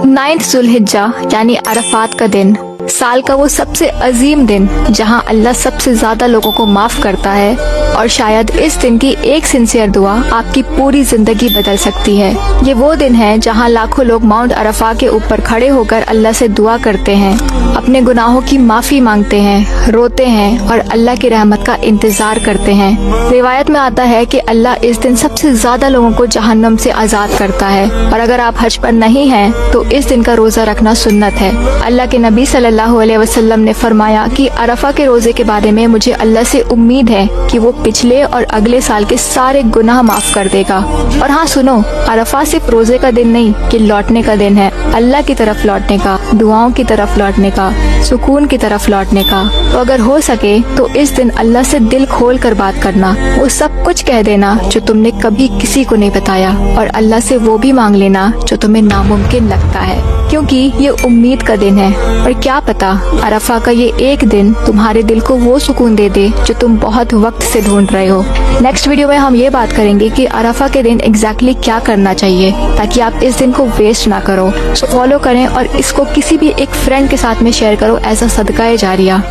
9 ज़ुल्हिज्जा यानी अरफात का दिन, साल का वो सबसे अजीम दिन जहां अल्लाह सबसे ज्यादा लोगों को माफ करता है, और शायद इस दिन की एक सिंसियर दुआ आपकी पूरी जिंदगी बदल सकती है। ये वो दिन है जहां लाखों लोग माउंट अरफा के ऊपर खड़े होकर अल्लाह से दुआ करते हैं, अपने गुनाहों की माफी मांगते हैं, रोते हैं और अल्लाह की रहमत का इंतजार करते हैं। रिवायत में आता है कि अल्लाह इस दिन सबसे ज्यादा लोगों को जहन्नम से आजाद करता है, और अगर आप हज पर नहीं हैं तो इस दिन का रोजा रखना सुन्नत है। अल्लाह के नबी सल्लल्लाहु अलैहि वसल्लम ने फरमाया कि अरफा के रोजे के बारे में मुझे अल्लाह से उम्मीद है कि वो पिछले और अगले साल के सारे गुनाह माफ कर देगा। और हाँ सुनो, अरफा सिर्फ रोजे का दिन नहीं कि लौटने का दिन है, अल्लाह की तरफ लौटने का, दुआओं की तरफ लौटने का, सुकून की तरफ लौटने का। तो अगर हो सके तो इस दिन अल्लाह से दिल खोल कर बात करना, वो सब कुछ कह देना जो तुमने कभी किसी को नहीं बताया, और अल्लाह से वो भी मांग लेना जो तुम्हें नामुमकिन लगता है, क्योंकि ये उम्मीद का दिन है। और क्या पता अरफा का ये एक दिन तुम्हारे दिल को वो सुकून दे दे जो तुम बहुत वक्त से ढूंढ रहे हो। नेक्स्ट वीडियो में हम ये बात करेंगे कि अरफा के दिन एग्जैक्टली क्या करना चाहिए ताकि आप इस दिन को वेस्ट ना करो। सो फॉलो करें और इसको किसी भी एक फ्रेंड के साथ में शेयर करो एज अ सदका ए जारिया।